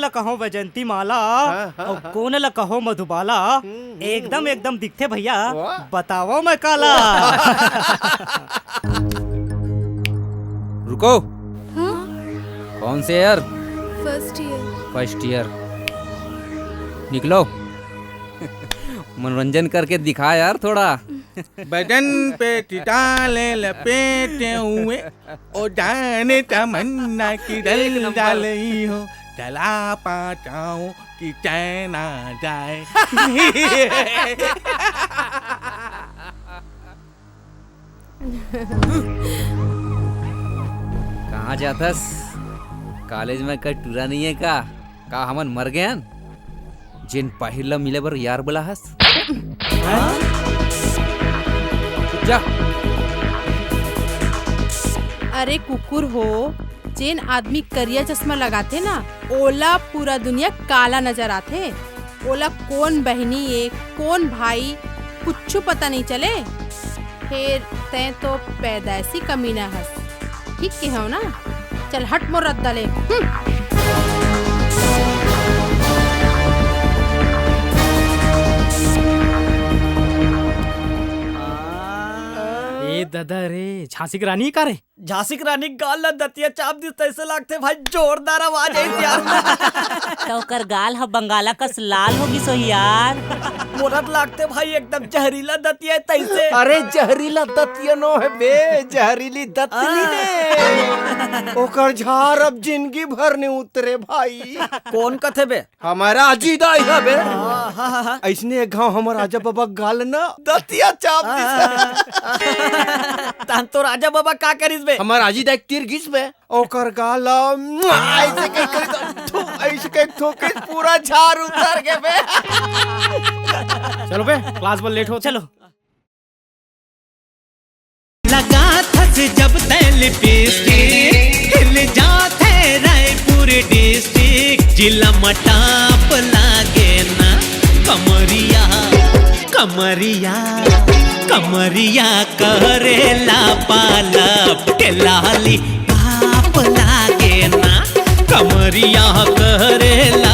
ला कहो वैजंती माला और कौन ला कहो मधुबाला, एकदम एकदम दिखते भैया, बताओ मैं काला। रुको। कौन से year? First year. First year. निकलो। मनोरंजन करके दिखा यार थोड़ा। बदन पे चिताले लपेटे हुए, ओ जाने तमन्ना की दिल डाली हो, चला पाचाओ कि चैन आ जाए। कहाँ जाथस? कॉलेज में कई टूरा नहीं है का हमन मर गए हन? जिन पहिला मिले बर यार बोला हस। जा। अरे कुकुर हो, जेन आदमी करिया चश्मा लगाते ना, ओला पूरा दुनिया काला नजर आते। ओला कौन बहनी है कौन भाई कुछ पता नहीं चले। फिर तै तो पैदाइशी कमीना हस। ठीक के हो ना? चल हट मोर रद्दा ले। ए दादा रे, झांसी की रानी का रे? झांसी की रानी गाल ला दतिया चाप दी तैसे लागते भाई, जोरदार आवाज आई यार। तो कर गाल ह बंगाला कस लाल होगी सो यार। मोरत लागते भाई एकदम जहरीला दतिया तैसे। अरे जहरीला दतिया नो है बे, जहरीली दतली ने। ओकर झार अब जिंदगी भर ने उतरे भाई। कौन कथे बे? हमारा अजीदा है बे। ऐसने एक गाँव हमारा राजा बाबा गाल ना दतिया चाप दी। तान तो राजा बाबा का करिस बे? हमारा अजीदा एक तीर घिस बे, ओकर गाल ऐसे कहीं ऐसे कहीं ठोके पूरा झार उतर के बे। चलो बे, क्लास पर लेट हो। चलो। लगा थस जब तय लिपस्टिक, हिल जाते रायपुर डिस्ट्रिक्ट, जिला मटाप लागे ना कमरिया कमरिया कमरिया करेला पालप के लाली पाप लागे ना कमरिया करेला